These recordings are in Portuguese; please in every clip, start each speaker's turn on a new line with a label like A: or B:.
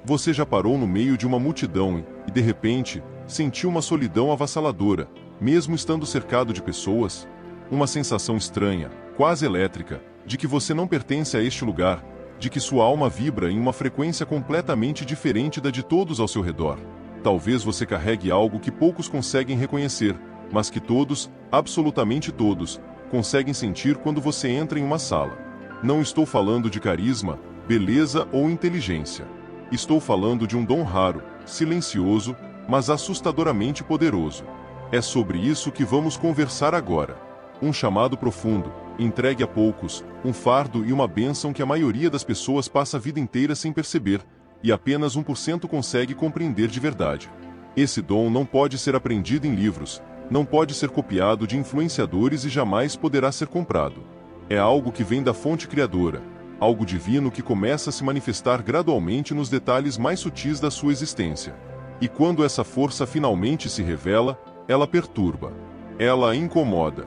A: Você já parou no meio de uma multidão e, de repente, sentiu uma solidão avassaladora, mesmo estando cercado de pessoas? Uma sensação estranha, quase elétrica, de que você não pertence a este lugar, de que sua alma vibra em uma frequência completamente diferente da de todos ao seu redor. Talvez você carregue algo que poucos conseguem reconhecer, mas que todos, absolutamente todos, conseguem sentir quando você entra em uma sala. Não estou falando de carisma, beleza ou inteligência. Estou falando de um dom raro, silencioso, mas assustadoramente poderoso. É sobre isso que vamos conversar agora. Um chamado profundo, entregue a poucos, um fardo e uma bênção que a maioria das pessoas passa a vida inteira sem perceber, e apenas 1% consegue compreender de verdade. Esse dom não pode ser aprendido em livros, não pode ser copiado de influenciadores e jamais poderá ser comprado. É algo que vem da fonte criadora, algo divino que começa a se manifestar gradualmente nos detalhes mais sutis da sua existência. E quando essa força finalmente se revela, ela perturba. Ela a incomoda.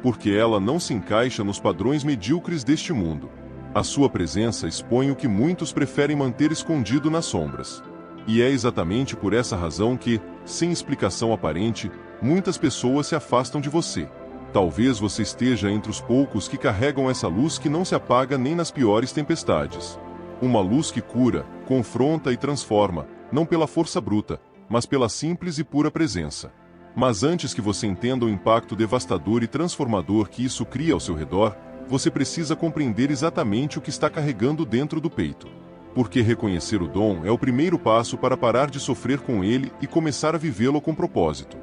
A: Porque ela não se encaixa nos padrões medíocres deste mundo. A sua presença expõe o que muitos preferem manter escondido nas sombras. E é exatamente por essa razão que, sem explicação aparente, muitas pessoas se afastam de você. Talvez você esteja entre os poucos que carregam essa luz que não se apaga nem nas piores tempestades. Uma luz que cura, confronta e transforma, não pela força bruta, mas pela simples e pura presença. Mas antes que você entenda o impacto devastador e transformador que isso cria ao seu redor, você precisa compreender exatamente o que está carregando dentro do peito. Porque reconhecer o dom é o primeiro passo para parar de sofrer com ele e começar a vivê-lo com propósito.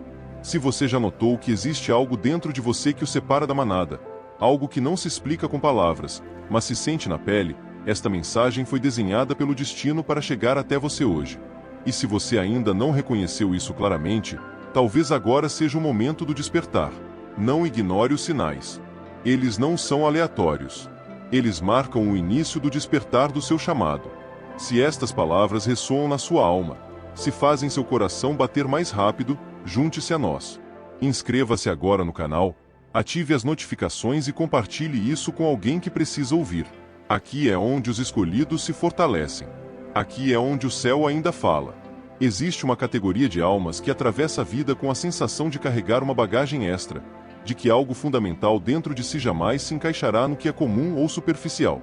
A: Se você já notou que existe algo dentro de você que o separa da manada, algo que não se explica com palavras, mas se sente na pele, esta mensagem foi desenhada pelo destino para chegar até você hoje. E se você ainda não reconheceu isso claramente, talvez agora seja o momento do despertar. Não ignore os sinais. Eles não são aleatórios. Eles marcam o início do despertar do seu chamado. Se estas palavras ressoam na sua alma, se fazem seu coração bater mais rápido, junte-se a nós. Inscreva-se agora no canal, ative as notificações e compartilhe isso com alguém que precisa ouvir. Aqui é onde os escolhidos se fortalecem. Aqui é onde o céu ainda fala. Existe uma categoria de almas que atravessa a vida com a sensação de carregar uma bagagem extra, de que algo fundamental dentro de si jamais se encaixará no que é comum ou superficial.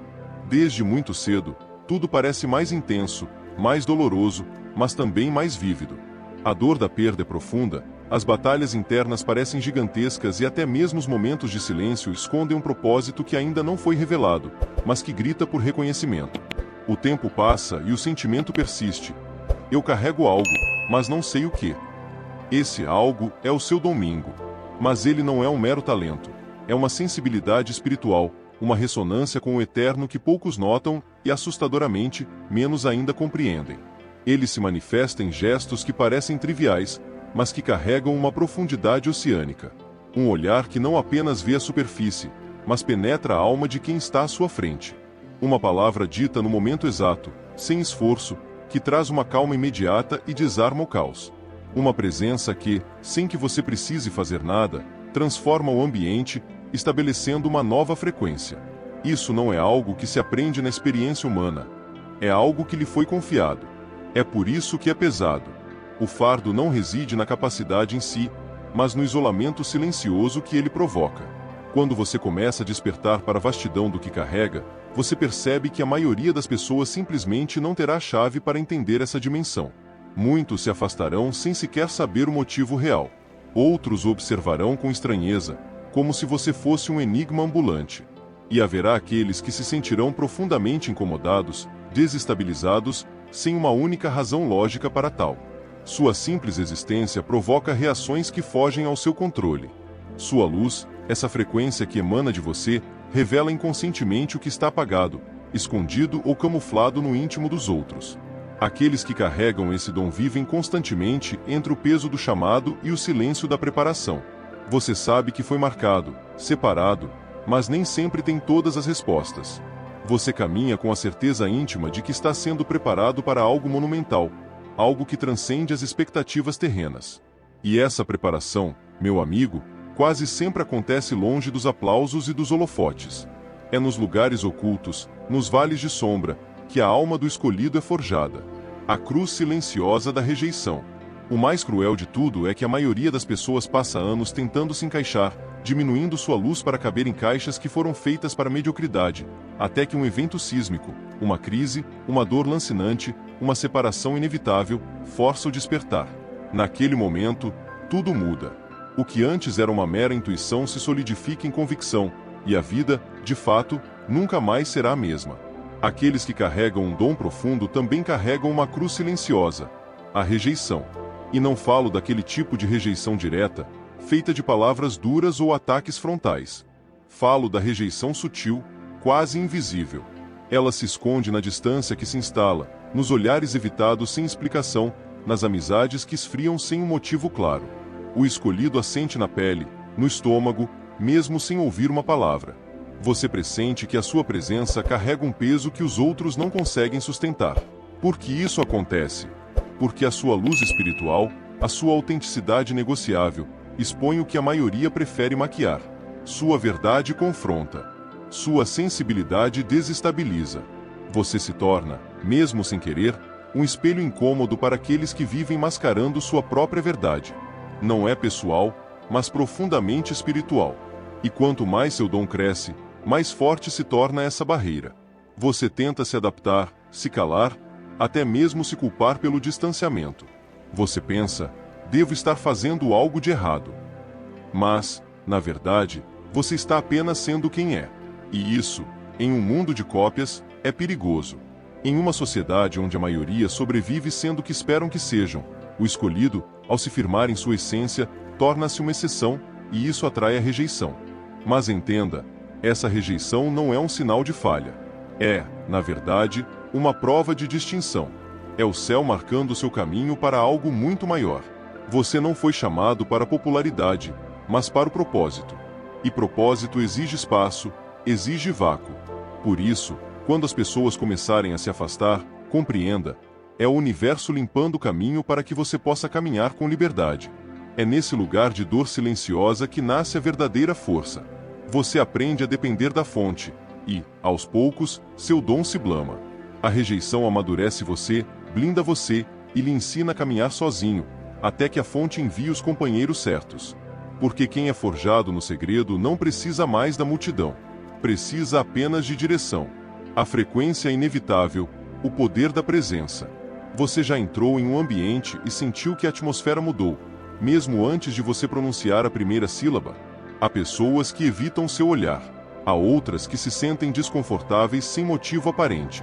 A: Desde muito cedo, tudo parece mais intenso, mais doloroso, mas também mais vívido. A dor da perda é profunda, as batalhas internas parecem gigantescas e até mesmo os momentos de silêncio escondem um propósito que ainda não foi revelado, mas que grita por reconhecimento. O tempo passa e o sentimento persiste. Eu carrego algo, mas não sei o que. Esse algo é o seu domingo. Mas ele não é um mero talento. É uma sensibilidade espiritual, uma ressonância com o eterno que poucos notam e, assustadoramente, menos ainda compreendem. Ele se manifesta em gestos que parecem triviais, mas que carregam uma profundidade oceânica. Um olhar que não apenas vê a superfície, mas penetra a alma de quem está à sua frente. Uma palavra dita no momento exato, sem esforço, que traz uma calma imediata e desarma o caos. Uma presença que, sem que você precise fazer nada, transforma o ambiente, estabelecendo uma nova frequência. Isso não é algo que se aprende na experiência humana. É algo que lhe foi confiado. É por isso que é pesado. O fardo não reside na capacidade em si, mas no isolamento silencioso que ele provoca. Quando você começa a despertar para a vastidão do que carrega, você percebe que a maioria das pessoas simplesmente não terá a chave para entender essa dimensão. Muitos se afastarão sem sequer saber o motivo real. Outros o observarão com estranheza, como se você fosse um enigma ambulante. E haverá aqueles que se sentirão profundamente incomodados, desestabilizados, sem uma única razão lógica para tal. Sua simples existência provoca reações que fogem ao seu controle. Sua luz, essa frequência que emana de você, revela inconscientemente o que está apagado, escondido ou camuflado no íntimo dos outros. Aqueles que carregam esse dom vivem constantemente entre o peso do chamado e o silêncio da preparação. Você sabe que foi marcado, separado, mas nem sempre tem todas as respostas. Você caminha com a certeza íntima de que está sendo preparado para algo monumental, algo que transcende as expectativas terrenas. E essa preparação, meu amigo, quase sempre acontece longe dos aplausos e dos holofotes. É nos lugares ocultos, nos vales de sombra, que a alma do escolhido é forjada. A cruz silenciosa da rejeição. O mais cruel de tudo é que a maioria das pessoas passa anos tentando se encaixar, diminuindo sua luz para caber em caixas que foram feitas para a mediocridade, até que um evento sísmico, uma crise, uma dor lancinante, uma separação inevitável, força o despertar. Naquele momento, tudo muda. O que antes era uma mera intuição se solidifica em convicção, e a vida, de fato, nunca mais será a mesma. Aqueles que carregam um dom profundo também carregam uma cruz silenciosa, a rejeição. E não falo daquele tipo de rejeição direta, feita de palavras duras ou ataques frontais. Falo da rejeição sutil, quase invisível. Ela se esconde na distância que se instala, nos olhares evitados sem explicação, nas amizades que esfriam sem um motivo claro. O escolhido assente na pele, no estômago, mesmo sem ouvir uma palavra. Você pressente que a sua presença carrega um peso que os outros não conseguem sustentar. Por que isso acontece? Porque a sua luz espiritual, a sua autenticidade negociável, expõe o que a maioria prefere maquiar. Sua verdade confronta. Sua sensibilidade desestabiliza. Você se torna, mesmo sem querer, um espelho incômodo para aqueles que vivem mascarando sua própria verdade. Não é pessoal, mas profundamente espiritual. E quanto mais seu dom cresce, mais forte se torna essa barreira. Você tenta se adaptar, se calar, até mesmo se culpar pelo distanciamento. Você pensa, devo estar fazendo algo de errado. Mas, na verdade, você está apenas sendo quem é. E isso, em um mundo de cópias, é perigoso. Em uma sociedade onde a maioria sobrevive sendo o que esperam que sejam, o escolhido, ao se firmar em sua essência, torna-se uma exceção, e isso atrai a rejeição. Mas entenda, essa rejeição não é um sinal de falha. É, na verdade, uma prova de distinção. É o céu marcando seu caminho para algo muito maior. Você não foi chamado para a popularidade, mas para o propósito. E propósito exige espaço, exige vácuo. Por isso, quando as pessoas começarem a se afastar, compreenda, é o universo limpando o caminho para que você possa caminhar com liberdade. É nesse lugar de dor silenciosa que nasce a verdadeira força. Você aprende a depender da fonte, e, aos poucos, seu dom se blama. A rejeição amadurece você, blinda você, e lhe ensina a caminhar sozinho, até que a fonte envie os companheiros certos. Porque quem é forjado no segredo não precisa mais da multidão. Precisa apenas de direção. A frequência é inevitável, o poder da presença. Você já entrou em um ambiente e sentiu que a atmosfera mudou, mesmo antes de você pronunciar a primeira sílaba. Há pessoas que evitam seu olhar. Há outras que se sentem desconfortáveis sem motivo aparente.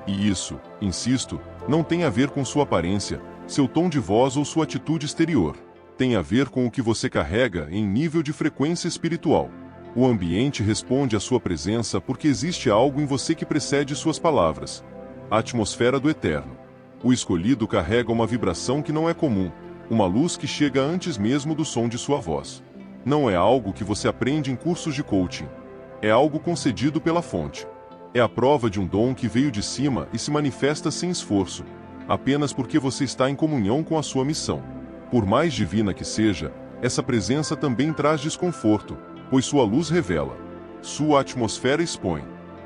A: E isso, insisto, não tem a ver com sua aparência, seu tom de voz ou sua atitude exterior. Tem a ver com o que você carrega em nível de frequência espiritual. O ambiente responde à sua presença porque existe algo em você que precede suas palavras. A atmosfera do eterno. O escolhido carrega uma vibração que não é comum, uma luz que chega antes mesmo do som de sua voz. Não é algo que você aprende em cursos de coaching. É algo concedido pela fonte. É a prova de um dom que veio de cima e se manifesta sem esforço, apenas porque você está em comunhão com a sua missão. Por mais divina que seja, essa presença também traz desconforto, pois sua luz revela. Sua atmosfera expõe.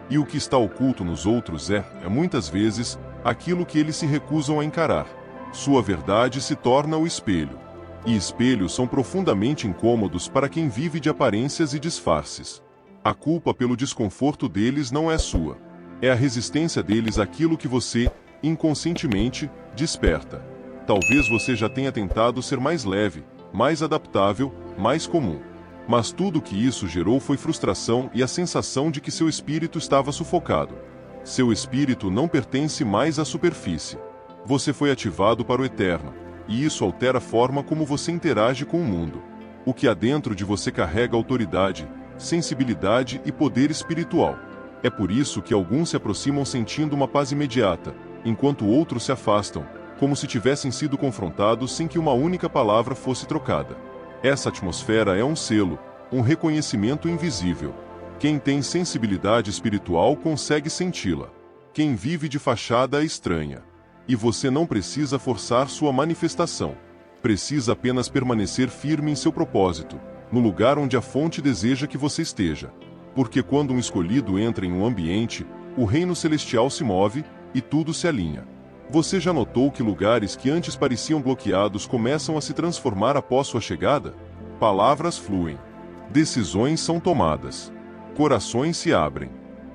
A: E o que está oculto nos outros é, muitas vezes, aquilo que eles se recusam a encarar. Sua verdade se torna o espelho. E espelhos são profundamente incômodos para quem vive de aparências e disfarces. A culpa pelo desconforto deles não é sua. É a resistência deles àquilo que você, inconscientemente, desperta. Talvez você já tenha tentado ser mais leve, mais adaptável, mais comum. Mas tudo o que isso gerou foi frustração e a sensação de que seu espírito estava sufocado. Seu espírito não pertence mais à superfície. Você foi ativado para o eterno, e isso altera a forma como você interage com o mundo. O que há dentro de você carrega autoridade, sensibilidade e poder espiritual. É por isso que alguns se aproximam sentindo uma paz imediata, enquanto outros se afastam, como se tivessem sido confrontados sem que uma única palavra fosse trocada. Essa atmosfera é um selo, um reconhecimento invisível. Quem tem sensibilidade espiritual consegue senti-la. Quem vive de fachada é estranha. E você não precisa forçar sua manifestação. Precisa apenas permanecer firme em seu propósito, no lugar onde a fonte deseja que você esteja. Porque quando um escolhido entra em um ambiente, o reino celestial se move, e tudo se alinha. Você já notou que lugares que antes pareciam bloqueados começam a se transformar após sua chegada? Palavras fluem. Decisões são tomadas. Corações se abrem.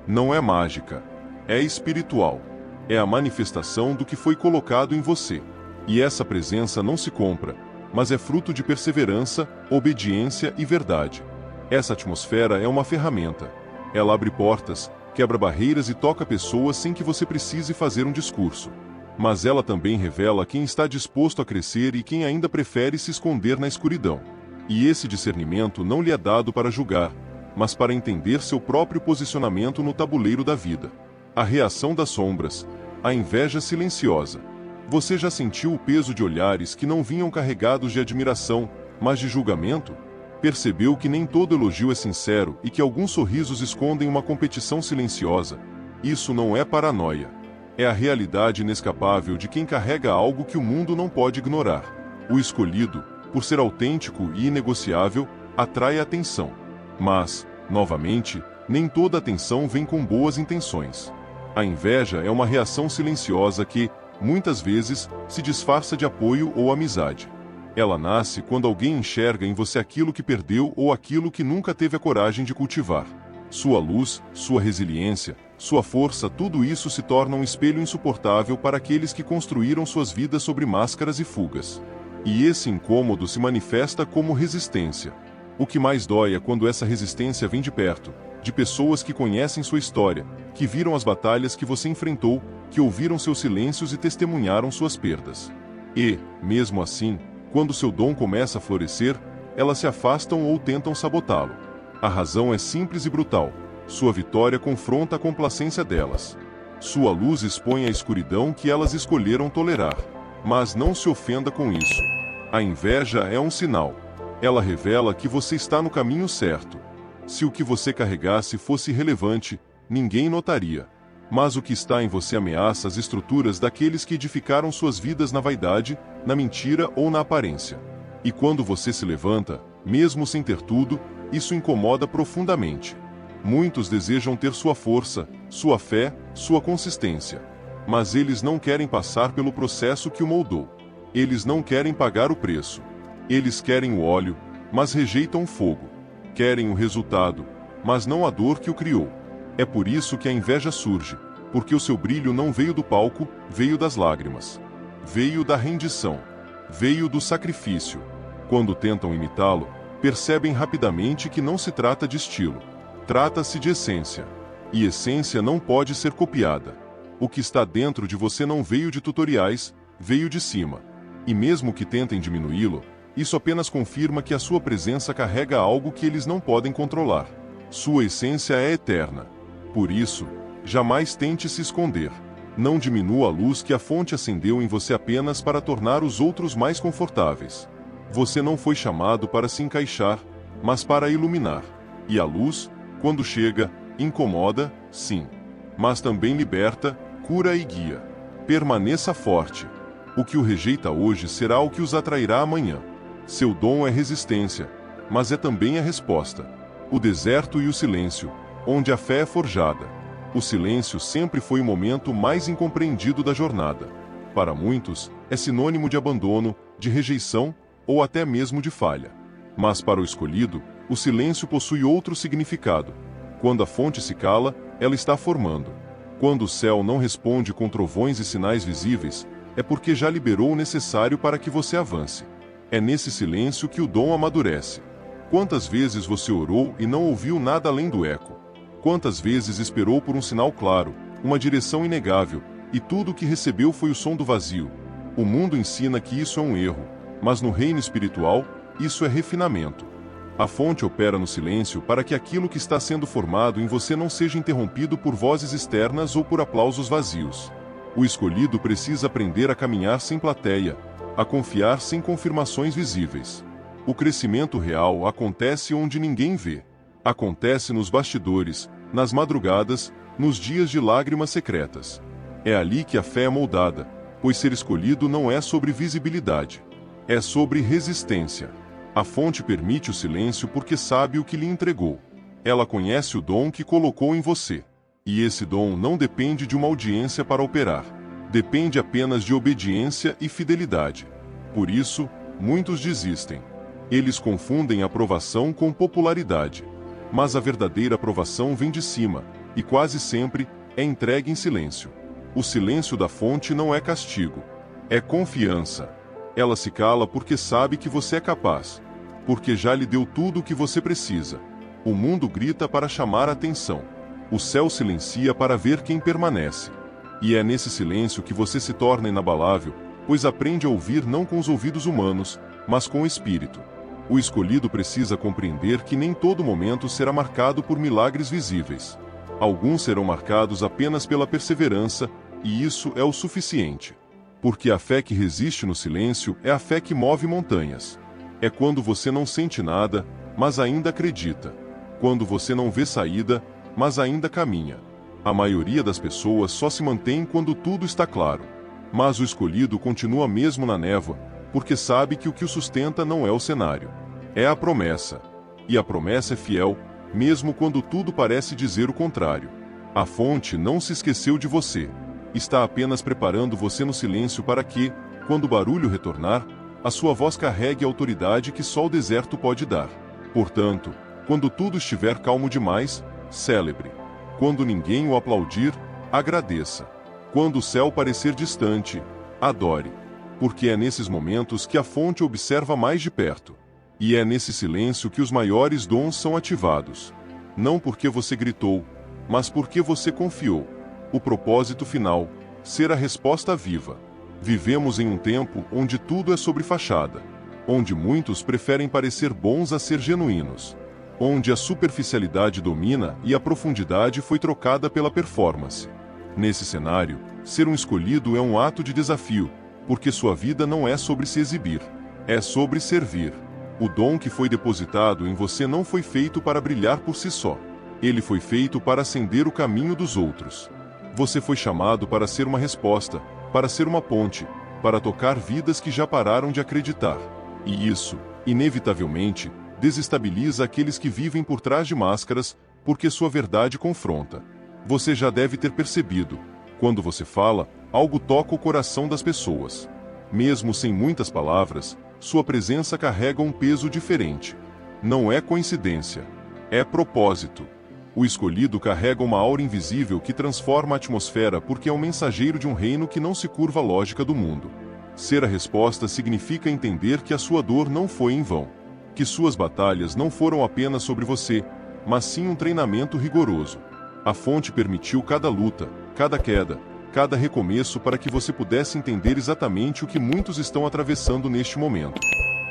A: Não é mágica. É espiritual. É a manifestação do que foi colocado em você. E essa presença não se compra, mas é fruto de perseverança, obediência e verdade. Essa atmosfera é uma ferramenta. Ela abre portas, quebra barreiras e toca pessoas sem que você precise fazer um discurso. Mas ela também revela quem está disposto a crescer e quem ainda prefere se esconder na escuridão. E esse discernimento não lhe é dado para julgar, mas para entender seu próprio posicionamento no tabuleiro da vida. A reação das sombras, a inveja silenciosa. Você já sentiu o peso de olhares que não vinham carregados de admiração, mas de julgamento? Percebeu que nem todo elogio é sincero e que alguns sorrisos escondem uma competição silenciosa? Isso não é paranoia. É a realidade inescapável de quem carrega algo que o mundo não pode ignorar. O escolhido, por ser autêntico e inegociável, atrai a atenção. Mas, novamente, nem toda atenção vem com boas intenções. A inveja é uma reação silenciosa que, muitas vezes, se disfarça de apoio ou amizade. Ela nasce quando alguém enxerga em você aquilo que perdeu ou aquilo que nunca teve a coragem de cultivar. Sua luz, sua resiliência, sua força, tudo isso se torna um espelho insuportável para aqueles que construíram suas vidas sobre máscaras e fugas. E esse incômodo se manifesta como resistência. O que mais dói é quando essa resistência vem de perto, de pessoas que conhecem sua história, que viram as batalhas que você enfrentou, que ouviram seus silêncios e testemunharam suas perdas. E, mesmo assim, quando seu dom começa a florescer, elas se afastam ou tentam sabotá-lo. A razão é simples e brutal. Sua vitória confronta a complacência delas. Sua luz expõe a escuridão que elas escolheram tolerar. Mas não se ofenda com isso. A inveja é um sinal. Ela revela que você está no caminho certo. Se o que você carregasse fosse relevante, ninguém notaria. Mas o que está em você ameaça as estruturas daqueles que edificaram suas vidas na vaidade, na mentira ou na aparência. E quando você se levanta, mesmo sem ter tudo, isso incomoda profundamente. Muitos desejam ter sua força, sua fé, sua consistência. Mas eles não querem passar pelo processo que o moldou. Eles não querem pagar o preço. Eles querem o óleo, mas rejeitam o fogo. Querem o resultado, mas não a dor que o criou. É por isso que a inveja surge, porque o seu brilho não veio do palco, veio das lágrimas. Veio da rendição. Veio do sacrifício. Quando tentam imitá-lo, percebem rapidamente que não se trata de estilo. Trata-se de essência. E essência não pode ser copiada. O que está dentro de você não veio de tutoriais, veio de cima. E mesmo que tentem diminuí-lo, isso apenas confirma que a sua presença carrega algo que eles não podem controlar. Sua essência é eterna. Por isso, jamais tente se esconder. Não diminua a luz que a fonte acendeu em você apenas para tornar os outros mais confortáveis. Você não foi chamado para se encaixar, mas para iluminar. E a luz, quando chega, incomoda, sim. Mas também liberta, cura e guia. Permaneça forte. O que o rejeita hoje será o que os atrairá amanhã. Seu dom é resistência, mas é também a resposta. O deserto e o silêncio, onde a fé é forjada. O silêncio sempre foi o momento mais incompreendido da jornada. Para muitos, é sinônimo de abandono, de rejeição ou até mesmo de falha. Mas para o escolhido, o silêncio possui outro significado. Quando a fonte se cala, ela está formando. Quando o céu não responde com trovões e sinais visíveis, é porque já liberou o necessário para que você avance. É nesse silêncio que o dom amadurece. Quantas vezes você orou e não ouviu nada além do eco? Quantas vezes esperou por um sinal claro, uma direção inegável, e tudo o que recebeu foi o som do vazio? O mundo ensina que isso é um erro, mas no reino espiritual, isso é refinamento. A fonte opera no silêncio para que aquilo que está sendo formado em você não seja interrompido por vozes externas ou por aplausos vazios. O escolhido precisa aprender a caminhar sem plateia, a confiar sem confirmações visíveis. O crescimento real acontece onde ninguém vê. Acontece nos bastidores, nas madrugadas, nos dias de lágrimas secretas. É ali que a fé é moldada, pois ser escolhido não é sobre visibilidade. É sobre resistência. A fonte permite o silêncio porque sabe o que lhe entregou. Ela conhece o dom que colocou em você. E esse dom não depende de uma audiência para operar. Depende apenas de obediência e fidelidade. Por isso, muitos desistem. Eles confundem aprovação com popularidade. Mas a verdadeira aprovação vem de cima, e quase sempre é entregue em silêncio. O silêncio da fonte não é castigo, é confiança. Ela se cala porque sabe que você é capaz, porque já lhe deu tudo o que você precisa. O mundo grita para chamar a atenção. O céu silencia para ver quem permanece. E é nesse silêncio que você se torna inabalável, pois aprende a ouvir não com os ouvidos humanos, mas com o espírito. O escolhido precisa compreender que nem todo momento será marcado por milagres visíveis. Alguns serão marcados apenas pela perseverança, e isso é o suficiente. Porque a fé que resiste no silêncio é a fé que move montanhas. É quando você não sente nada, mas ainda acredita. Quando você não vê saída, mas ainda caminha. A maioria das pessoas só se mantém quando tudo está claro. Mas o escolhido continua mesmo na névoa, porque sabe que o que o sustenta não é o cenário. É a promessa. E a promessa é fiel, mesmo quando tudo parece dizer o contrário. A fonte não se esqueceu de você. Está apenas preparando você no silêncio para que, quando o barulho retornar, a sua voz carregue a autoridade que só o deserto pode dar. Portanto, quando tudo estiver calmo demais, celebre. Quando ninguém o aplaudir, agradeça. Quando o céu parecer distante, adore. Porque é nesses momentos que a fonte observa mais de perto. E é nesse silêncio que os maiores dons são ativados. Não porque você gritou, mas porque você confiou. O propósito final, ser a resposta viva. Vivemos em um tempo onde tudo é sobre fachada. Onde muitos preferem parecer bons a ser genuínos. Onde a superficialidade domina e a profundidade foi trocada pela performance. Nesse cenário, ser um escolhido é um ato de desafio, porque sua vida não é sobre se exibir, é sobre servir. O dom que foi depositado em você não foi feito para brilhar por si só. Ele foi feito para acender o caminho dos outros. Você foi chamado para ser uma resposta, para ser uma ponte, para tocar vidas que já pararam de acreditar. E isso, inevitavelmente, desestabiliza aqueles que vivem por trás de máscaras, porque sua verdade confronta. Você já deve ter percebido, quando você fala, algo toca o coração das pessoas. Mesmo sem muitas palavras, sua presença carrega um peso diferente. Não é coincidência, é propósito. O escolhido carrega uma aura invisível que transforma a atmosfera porque é o mensageiro de um reino que não se curva à lógica do mundo. Ser a resposta significa entender que a sua dor não foi em vão. Que suas batalhas não foram apenas sobre você, mas sim um treinamento rigoroso. A fonte permitiu cada luta, cada queda, cada recomeço para que você pudesse entender exatamente o que muitos estão atravessando neste momento.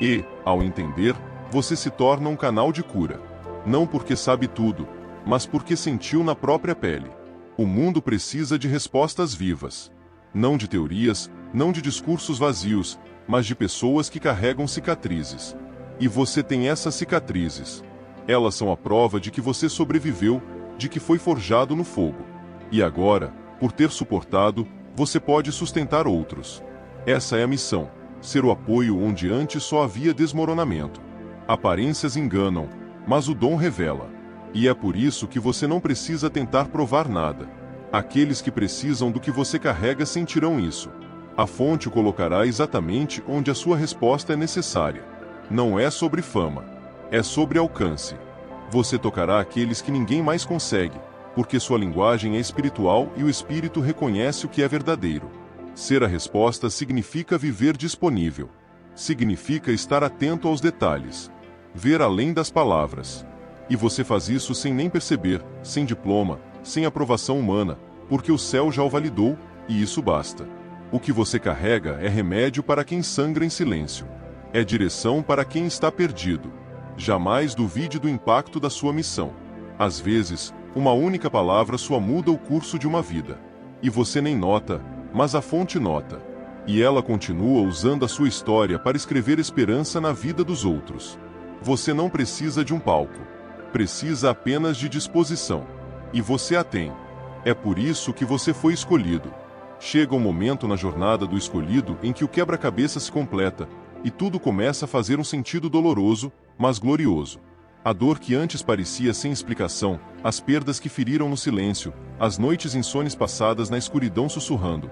A: E, ao entender, você se torna um canal de cura. Não porque sabe tudo, mas porque sentiu na própria pele. O mundo precisa de respostas vivas. Não de teorias, não de discursos vazios, mas de pessoas que carregam cicatrizes. E você tem essas cicatrizes. Elas são a prova de que você sobreviveu, de que foi forjado no fogo. E agora, por ter suportado, você pode sustentar outros. Essa é a missão, ser o apoio onde antes só havia desmoronamento. Aparências enganam, mas o dom revela. E é por isso que você não precisa tentar provar nada. Aqueles que precisam do que você carrega sentirão isso. A fonte o colocará exatamente onde a sua resposta é necessária. Não é sobre fama, é sobre alcance. Você tocará aqueles que ninguém mais consegue, porque sua linguagem é espiritual e o espírito reconhece o que é verdadeiro. Ser a resposta significa viver disponível. Significa estar atento aos detalhes. Ver além das palavras. E você faz isso sem nem perceber, sem diploma, sem aprovação humana, porque o céu já o validou, e isso basta. O que você carrega é remédio para quem sangra em silêncio. É direção para quem está perdido. Jamais duvide do impacto da sua missão. Às vezes, uma única palavra só muda o curso de uma vida. E você nem nota, mas a fonte nota. E ela continua usando a sua história para escrever esperança na vida dos outros. Você não precisa de um palco. Precisa apenas de disposição. E você a tem. É por isso que você foi escolhido. Chega um momento na jornada do escolhido em que o quebra-cabeça se completa, e tudo começa a fazer um sentido doloroso, mas glorioso. A dor que antes parecia sem explicação, as perdas que feriram no silêncio, as noites insones passadas na escuridão sussurrando.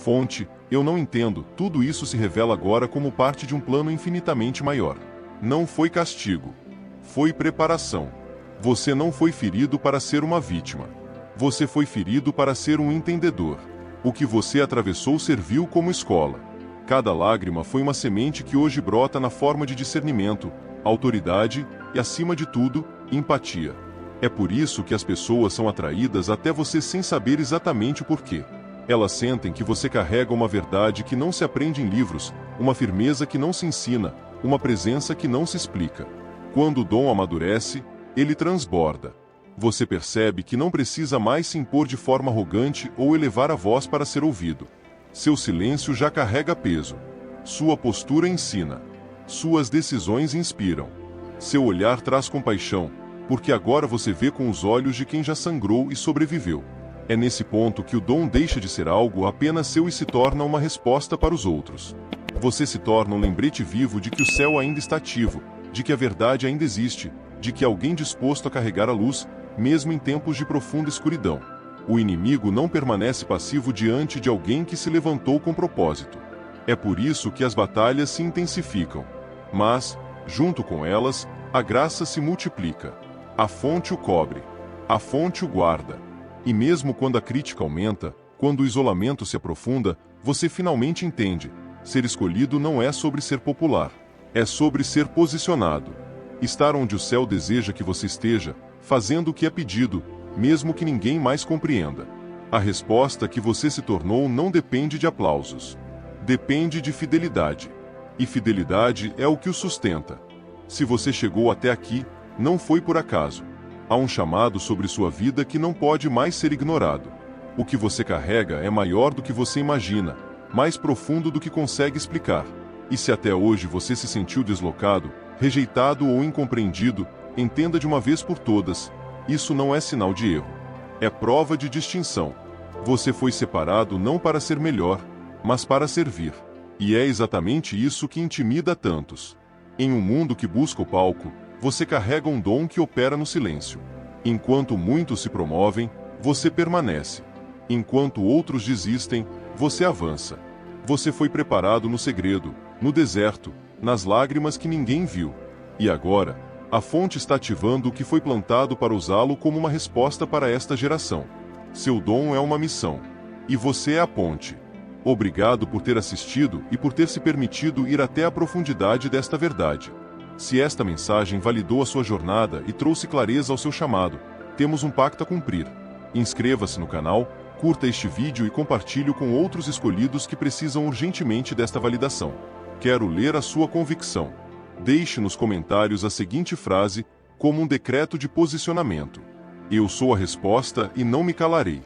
A: Fonte: eu não entendo, tudo isso se revela agora como parte de um plano infinitamente maior. Não foi castigo. Foi preparação. Você não foi ferido para ser uma vítima. Você foi ferido para ser um entendedor. O que você atravessou serviu como escola. Cada lágrima foi uma semente que hoje brota na forma de discernimento, autoridade e, acima de tudo, empatia. É por isso que as pessoas são atraídas até você sem saber exatamente o porquê. Elas sentem que você carrega uma verdade que não se aprende em livros, uma firmeza que não se ensina, uma presença que não se explica. Quando o dom amadurece, ele transborda. Você percebe que não precisa mais se impor de forma arrogante ou elevar a voz para ser ouvido. Seu silêncio já carrega peso. Sua postura ensina. Suas decisões inspiram. Seu olhar traz compaixão, porque agora você vê com os olhos de quem já sangrou e sobreviveu. É nesse ponto que o dom deixa de ser algo apenas seu e se torna uma resposta para os outros. Você se torna um lembrete vivo de que o céu ainda está ativo, de que a verdade ainda existe, de que há alguém disposto a carregar a luz, mesmo em tempos de profunda escuridão. O inimigo não permanece passivo diante de alguém que se levantou com propósito. É por isso que as batalhas se intensificam. Mas, junto com elas, a graça se multiplica. A fonte o cobre. A fonte o guarda. E mesmo quando a crítica aumenta, quando o isolamento se aprofunda, você finalmente entende: ser escolhido não é sobre ser popular. É sobre ser posicionado. Estar onde o céu deseja que você esteja, fazendo o que é pedido, mesmo que ninguém mais compreenda. A resposta que você se tornou não depende de aplausos. Depende de fidelidade. E fidelidade é o que o sustenta. Se você chegou até aqui, não foi por acaso. Há um chamado sobre sua vida que não pode mais ser ignorado. O que você carrega é maior do que você imagina, mais profundo do que consegue explicar. E se até hoje você se sentiu deslocado, rejeitado ou incompreendido, entenda de uma vez por todas: isso não é sinal de erro. É prova de distinção. Você foi separado não para ser melhor, mas para servir. E é exatamente isso que intimida tantos. Em um mundo que busca o palco, você carrega um dom que opera no silêncio. Enquanto muitos se promovem, você permanece. Enquanto outros desistem, você avança. Você foi preparado no segredo, no deserto, nas lágrimas que ninguém viu. E agora, a fonte está ativando o que foi plantado para usá-lo como uma resposta para esta geração. Seu dom é uma missão. E você é a ponte. Obrigado por ter assistido e por ter se permitido ir até a profundidade desta verdade. Se esta mensagem validou a sua jornada e trouxe clareza ao seu chamado, temos um pacto a cumprir. Inscreva-se no canal, curta este vídeo e compartilhe com outros escolhidos que precisam urgentemente desta validação. Quero ler a sua convicção. Deixe nos comentários a seguinte frase, como um decreto de posicionamento: eu sou a resposta e não me calarei.